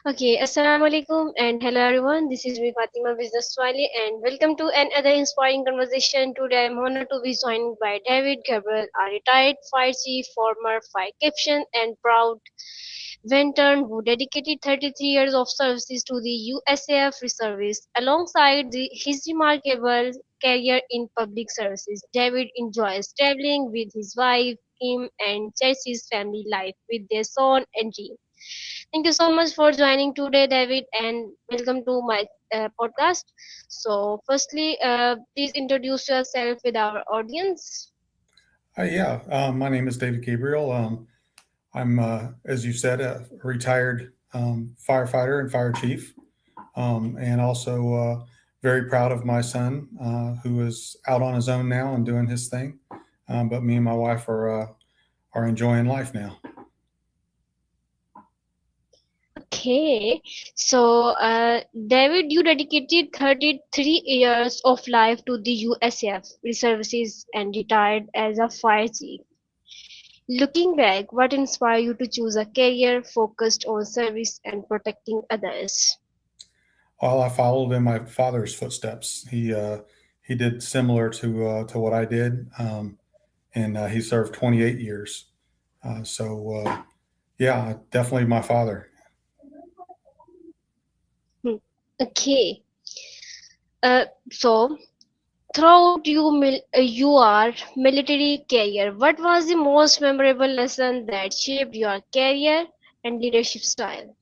Okay, Assalamu alaikum and hello everyone. This is me Fatima Business Swali and welcome to another inspiring conversation. Today I'm honored to be joined by David Gabrielle, a retired fire chief, former fire captain, and proud veteran who dedicated 33 years of services to the USAF Reservice. Alongside his remarkable career in public services, David enjoys traveling with his wife, Kim, and cherishes family life with their son and Jean. Thank you so much for joining today, David, and welcome to my podcast. So, firstly, please introduce yourself with our audience. My name is David Gabriel. I'm, as you said, a retired firefighter and fire chief, and also very proud of my son, who is out on his own now and doing his thing. But me and my wife are enjoying life now. Okay, so David, you dedicated 33 years of life to the USF services and retired as a fire chief. Looking back, what inspired you to choose a career focused on service and protecting others? While I followed in my father's footsteps, he did similar to what I did, and he served 28 years. Yeah, definitely my father. Hmm. Okay, so throughout your military career, what was the most memorable lesson that shaped your career and leadership style?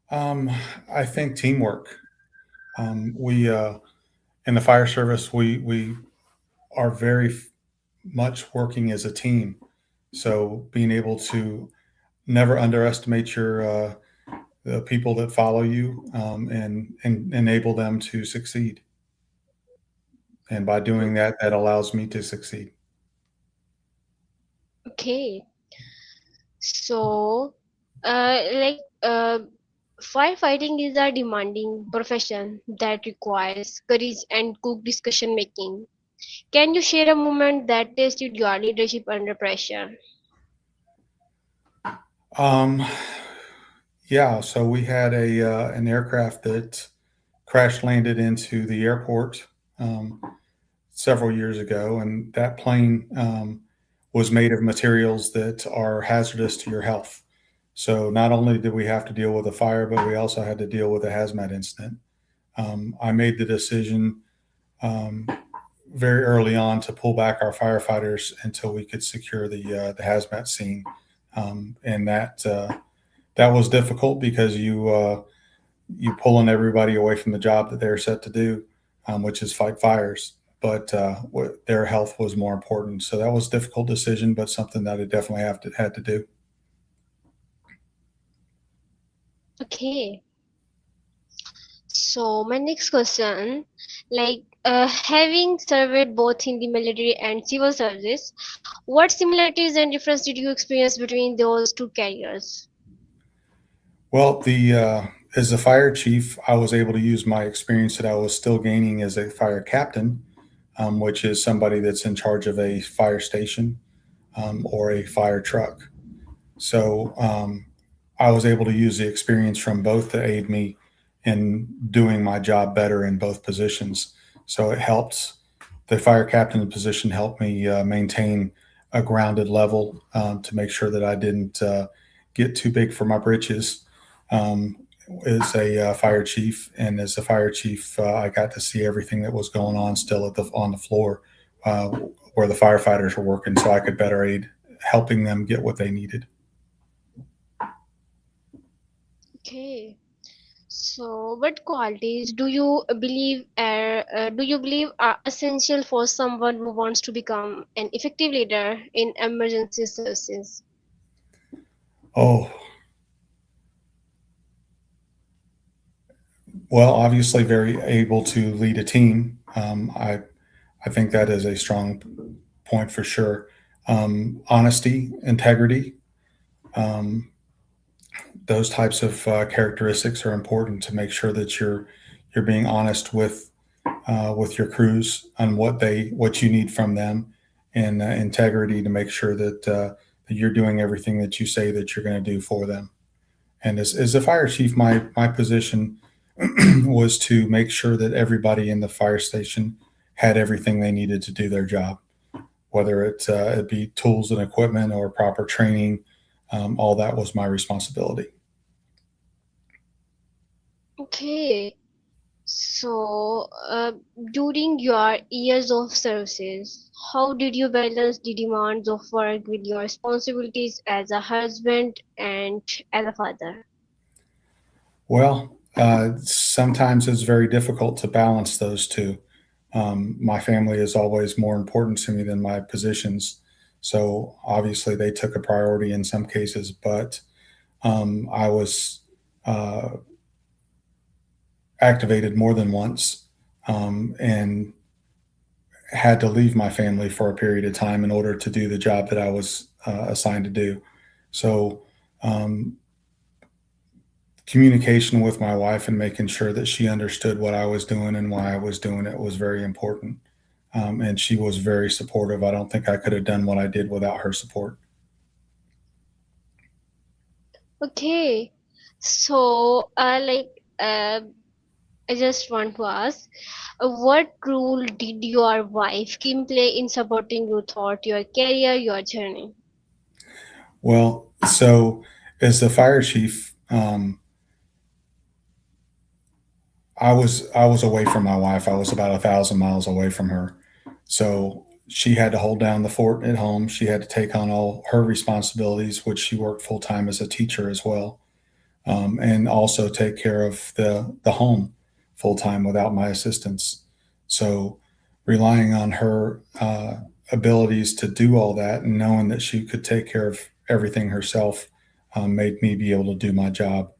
Um, I think teamwork. We in the fire service, we are much working as a team. So being able to never underestimate your the people that follow you, and enable them to succeed. And by Hmm. doing that, that allows me to succeed. Okay, so firefighting is a demanding profession that requires courage and quick discussion making. Can you share a moment that tested your leadership under pressure? Um, yeah, so we had a an aircraft that crash landed into the airport um, several years ago, and that plane was made of materials that are hazardous to your health. So not only did we have to deal with a fire, but we also had to deal with a hazmat incident. I made the decision um, very early on to pull back our firefighters until we could secure the hazmat scene, and that was difficult because you pulling everybody away from the job that they're set to do, which is fight fires. But their health was more important, so that was a difficult decision, but something that I definitely had to do. Okay. So my next question, having served both in the military and civil service, what similarities and difference did you experience between those two careers? Well, the as a fire chief, I was able to use my experience that I was still gaining as a fire captain, which is somebody that's in charge of a fire station or a fire truck. So I was able to use the experience from both to aid me in doing my job better in both positions. So it helped. The fire captain position helped me maintain a grounded level, to make sure that I didn't get too big for my britches. Um, as a fire chief, and as a fire chief, I got to see everything that was going on still on the floor, uh, where the firefighters were working, so I could better aid helping them get what they needed. Okay. So what qualities do you believe are essential for someone who wants to become an effective leader in emergency services? Oh, well, obviously, very able to lead a team. I think that is a strong point for sure. Honesty, integrity, um, those types of characteristics are important to make sure that you're being honest with your crews on what you need from them, and integrity to make sure that you're doing everything that you say that you're going to do for them. And as a fire chief, my position was to make sure that everybody in the fire station had everything they needed to do their job, whether it be tools and equipment or proper training. All that was my responsibility. Okay. So, during your years of services, how did you balance the demands of work with your responsibilities as a husband and as a father? Well, sometimes it's very difficult to balance those two. My family is always more important to me than my positions. So obviously they took a priority in some cases, but I was uh, activated more than once and had to leave my family for a period of time in order to do the job that I was assigned to do. So um, communication with my wife and making sure that she understood what I was doing and why I was doing it was very important. And she was very supportive. I don't think I could have done what I did without her support. Okay. So, I just want to ask, what role did your wife Kim play in supporting you throughout your career, your journey? Well, so as the fire chief, I was away from my wife. I was about 1,000 miles away from her, so she had to hold down the fort at home. She had to take on all her responsibilities, which she worked full time as a teacher as well, and also take care of the home full time without my assistance. So relying on her abilities to do all that and knowing that she could take care of everything herself made me be able to do my job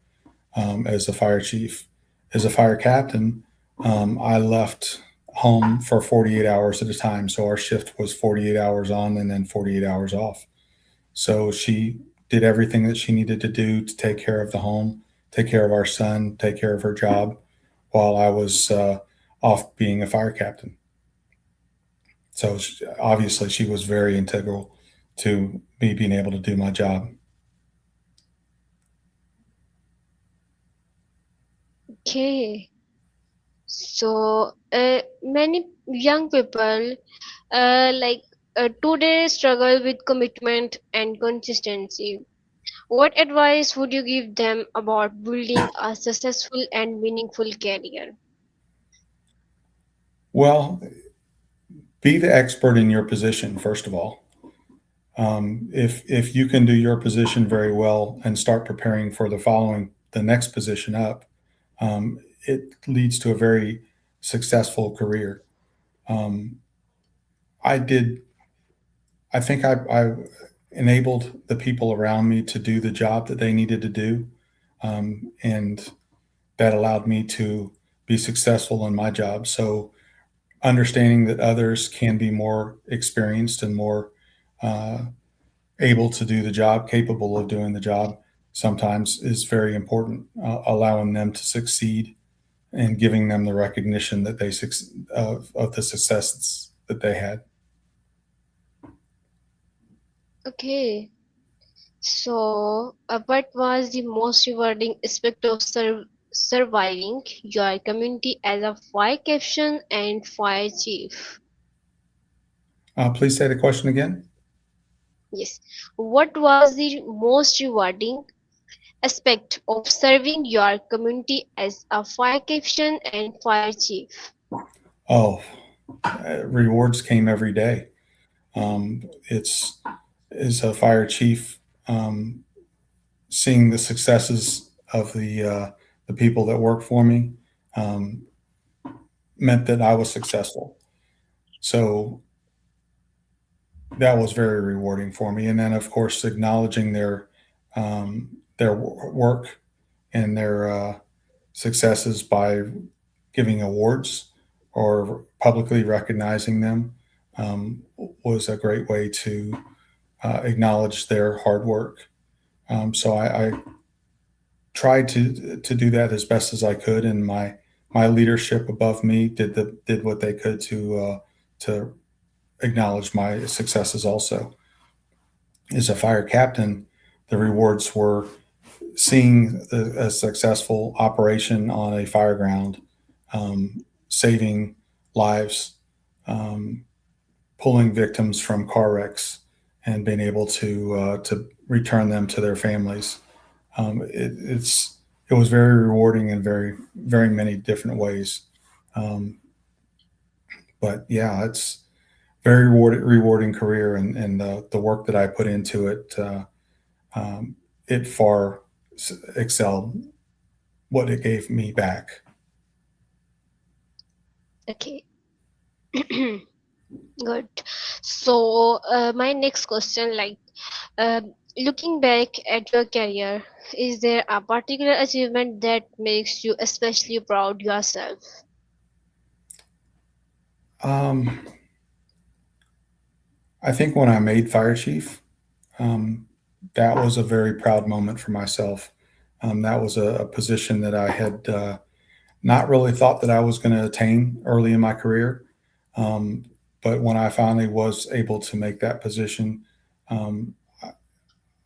as a fire chief. As a fire captain, I left home for 48 hours at a time. So our shift was 48 hours on and then 48 hours off. So she did everything that she needed to do to take care of the home, take care of our son, take care of her job while I was off being a fire captain. So obviously, she was very integral to me being able to do my job. Okay. So, many young people today struggle with commitment and consistency. What advice would you give them about building a successful and meaningful career? Well, be the expert in your position, first of all. If you can do your position very well and start preparing for the next position up, it leads to a very successful career. Um, I did. I think I enabled the people around me to do the job that they needed to do, and that allowed me to be successful in my job. So understanding that others can be more experienced and more uh, able to do the job, capable of doing the job, sometimes is very important. Allowing them to succeed and giving them the recognition that of the successes that they had. Okay. So, what was the most rewarding aspect of surviving your community as a fire captain and fire chief? Please say the question again. Yes. What was the most rewarding aspect of serving your community as a fire captain and fire chief? Oh, rewards came every day. It's as a fire chief, um, seeing the successes of the people that work for me um, meant that I was successful. So that was very rewarding for me. And then, of course, acknowledging their work and their successes by giving awards or publicly recognizing them um, was a great way to acknowledge their hard work. So I tried to do that as best as I could, and my leadership above me did what they could to acknowledge my successes also. As a fire captain, the rewards were seeing a successful operation on a fire ground, um, saving lives, um, pulling victims from car wrecks, and being able to return them to their families. It was very rewarding in very many different ways. Um, but yeah, it's very rewarding career, and the work that I put into it, um, it far excelled what it gave me back. Okay. Good. So, my next question, like, looking back at your career, is there a particular achievement that makes you especially proud yourself? Um, I think when I made fire chief, um, that was a very proud moment for myself. That was a position that I had not really thought that I was going to attain early in my career. Um, but when I finally was able to make that position, um,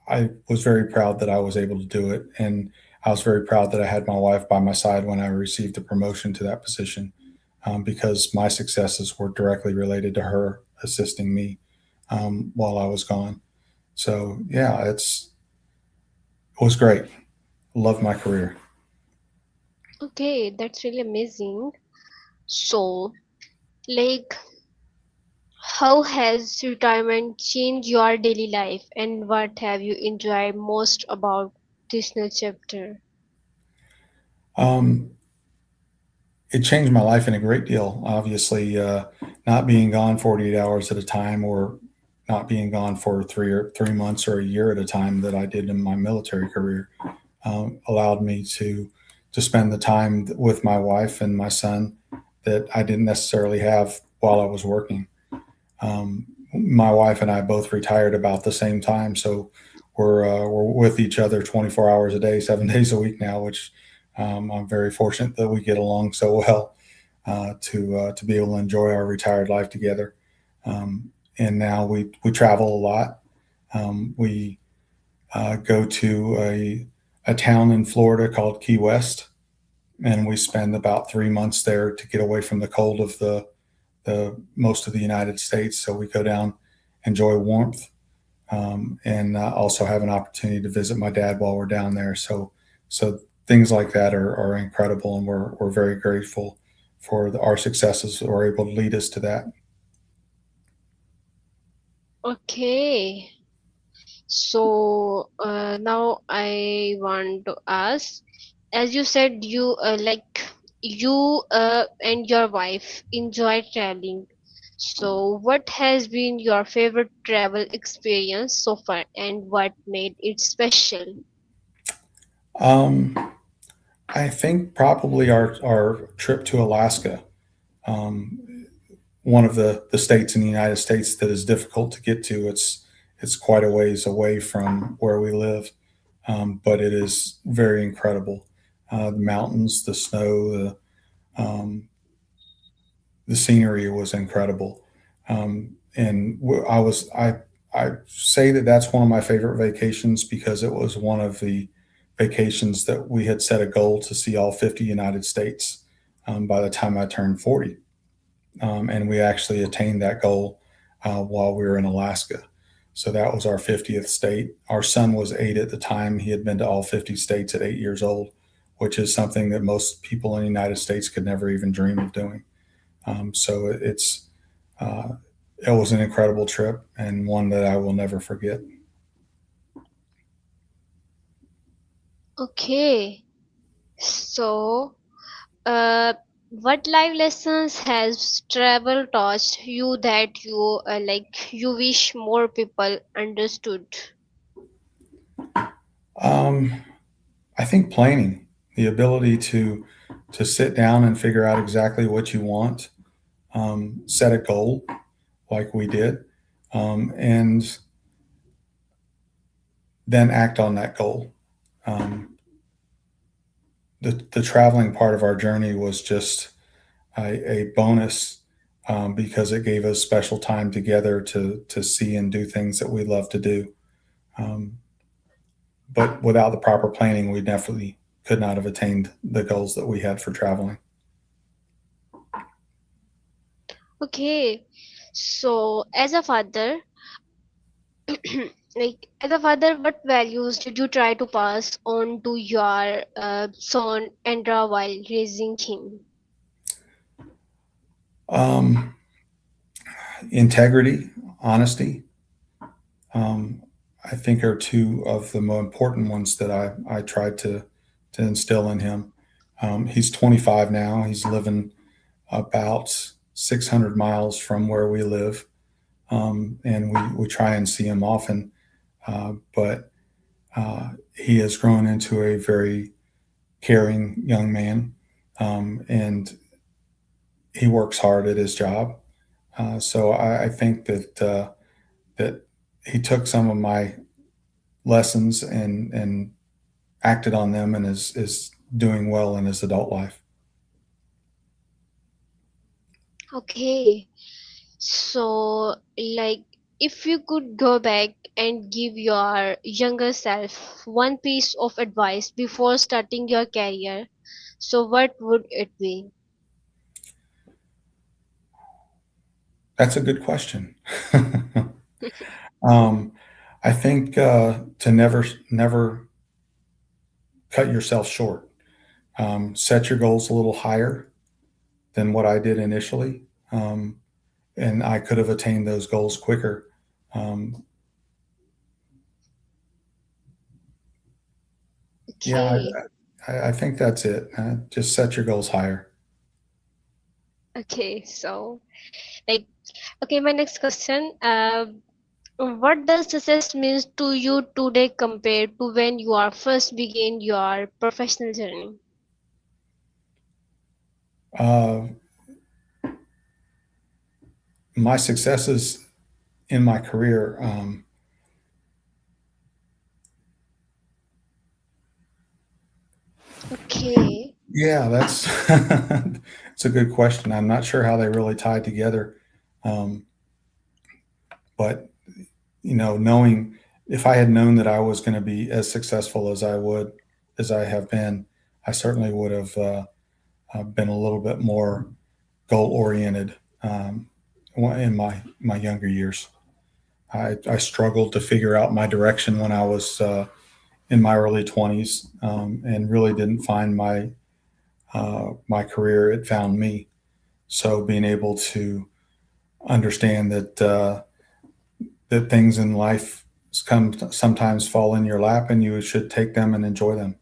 I was very proud that I was able to do it. And I was very proud that I had my wife by my side when I received the promotion to that position, because my successes were directly related to her assisting me while I was gone. So, yeah, it was great. Love my career. Okay, that's really amazing. So, like, how has retirement changed your daily life, and what have you enjoyed most about this new chapter? Um, it changed my life in a great deal. Obviously, not being gone 48 hours at a time, or not being gone for 3 months or a year at a time that I did in my military career, allowed me to spend the time with my wife and my son that I didn't necessarily have while I was working. My wife and I both retired about the same time, so we're with each other 24 hours a day, 7 days a week now, which I'm very fortunate that we get along so well, to be able to enjoy our retired life together. Um, and now we travel a lot. We go to a town in Florida called Key West, and we spend about 3 months there to get away from the cold of the most of the United States. So we go down, enjoy warmth, and also have an opportunity to visit my dad while we're down there. So things like that are incredible, and we're very grateful for our successes that were able to lead us to that. Okay, so now I want to ask, as you said, you you and your wife enjoy traveling. So, what has been your favorite travel experience so far, and what made it special? Um, I think probably our trip to Alaska, um, one of the states in the United States that is difficult to get to. It's quite a ways away from where we live, but it is very incredible. The mountains, the snow, the scenery was incredible. And I say that that's one of my favorite vacations because it was one of the vacations that we had set a goal to see all 50 United States by the time I turned 40. And we actually attained that goal while we were in Alaska. So that was our 50th state. Our son was 8 at the time. He had been to all 50 states at 8 years old, which is something that most people in the United States could never even dream of doing. So uh, it was an incredible trip and one that I will never forget. Okay, so uh, what life lessons has travel taught you that you wish more people understood? Um, I think planning, the ability to sit down and figure out exactly what you want, set a goal like we did, and then act on that goal. Um, the traveling part of our journey was just a bonus, because it gave us special time together to see and do things that we love to do. Um, but without the proper planning, we definitely could not have attained the goals that we had for traveling. Okay, so as a father, as a father, what values did you try to pass on to your son Andra while raising him? Um, Integrity, honesty, um, I think are two of the more important ones that I tried to instill in him. He's 25 now. He's living about 600 miles from where we live, and we try and see him often. But he has grown into a very caring young man, and he works hard at his job. So I think that he took some of my lessons and acted on them and is doing well in his adult life. Okay, so if you could go back and give your younger self one piece of advice before starting your career, so what would it be? That's a good question. um, I think to never cut yourself short. Set your goals a little higher than what I did initially, um, and I could have attained those goals quicker. Um, yeah, Okay, I think that's it. Just set your goals higher. okay, so like okay, my next question. What does success means to you today compared to when you are first began your professional journey? Uh, my successes in my career, Okay. yeah, that's it's a good question. I'm not sure how they really tied together, um, but knowing if I had known that I was going to be as successful as I have been, I certainly would have been a little bit more goal oriented in my younger years. I struggled to figure out my direction when I was in my early 20s, and really didn't find my career. It found me. So being able to understand that things in life come sometimes fall in your lap, and you should take them and enjoy them.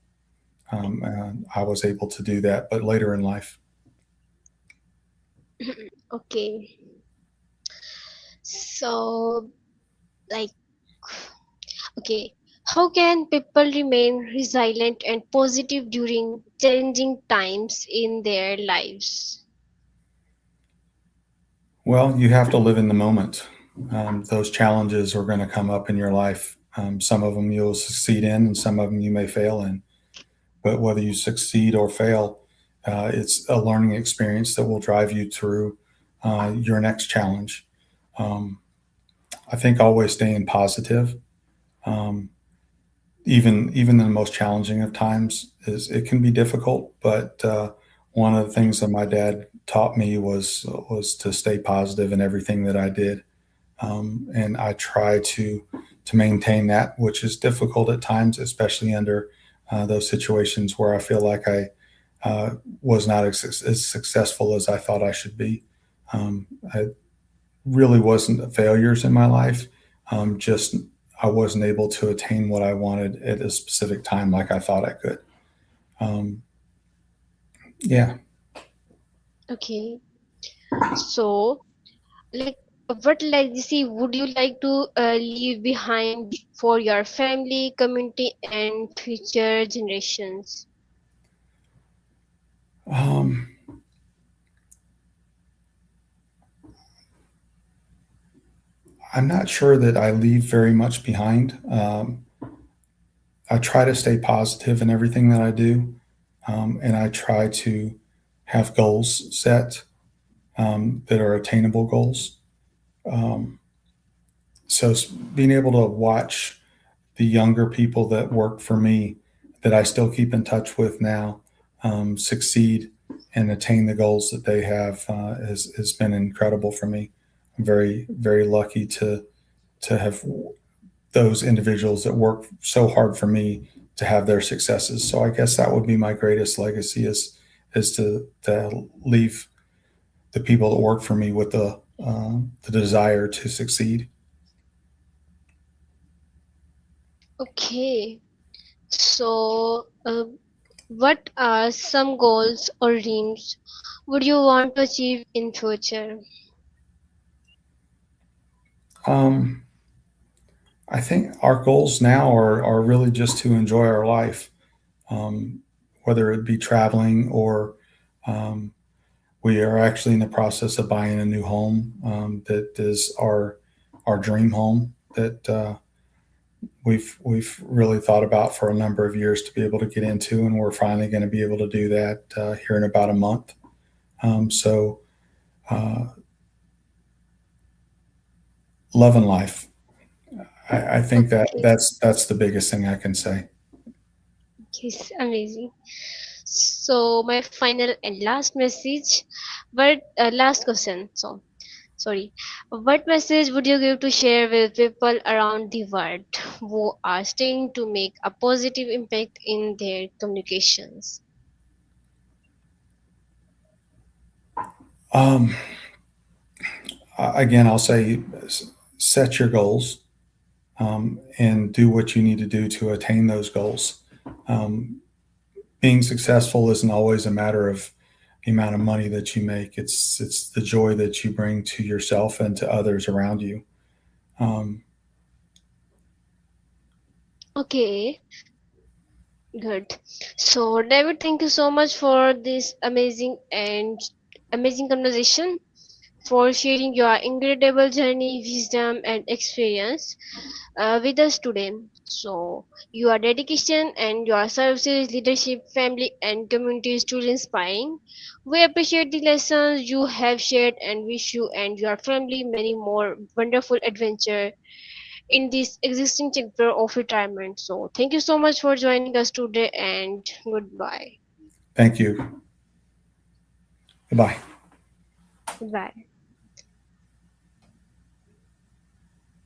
And I was able to do that, but later in life. Okay. So, like, okay, how can people remain resilient and positive during challenging times in their lives? Well, you have to live in the moment. Those challenges are going to come up in your life. Some of them you'll succeed in, and some of them you may fail in. But whether you succeed or fail, it's a learning experience that will drive you through your next challenge. Um, I think always staying positive, um, even in the most challenging of times, is it can be difficult. But one of the things that my dad taught me was to stay positive in everything that I did, and I try to maintain that, which is difficult at times, especially under those situations where I feel like I uh, was not as successful as I thought I should be. I really wasn't failures in my life. Just I wasn't able to attain what I wanted at a specific time like I thought I could. Um, yeah. Okay. So, like, what legacy would you like to leave behind for your family, community, and future generations? Um, I'm not sure that I leave very much behind. I try to stay positive in everything that I do, and I try to have goals set that are attainable goals. Um, so being able to watch the younger people that work for me that I still keep in touch with now succeed and attain the goals that they have has been incredible for me. I'm very, very lucky to have those individuals that work so hard for me to have their successes. So I guess that would be my greatest legacy is to leave the people that work for me with the desire to succeed. Okay. So, what are some goals or dreams would you want to achieve in future? Um, I think our goals now are really just to enjoy our life, um, whether it be traveling or um, we are actually in the process of buying a new home that is our dream home that we've really thought about for a number of years to be able to get into, and we're finally going to be able to do that here in about a month. So, uh, love and life. I think that Okay, that's the biggest thing I can say. it's amazing. So, my final and last message, but last question. So, sorry, what message would you give to share with people around the world who are staying to make a positive impact in their communications? Um, Again, I'll say set your goals and do what you need to do to attain those goals. Um, Being successful isn't always a matter of the amount of money that you make. It's the joy that you bring to yourself and to others around you. Um, Okay, good. So, David, thank you so much for this amazing conversation, for sharing your incredible journey, wisdom, and experience with us today. So, your dedication and your services, leadership, family, and community is truly inspiring. We appreciate the lessons you have shared and wish you and your family many more wonderful adventures in this existing chapter of retirement. So, thank you so much for joining us today and goodbye. thank you. Goodbye. Goodbye.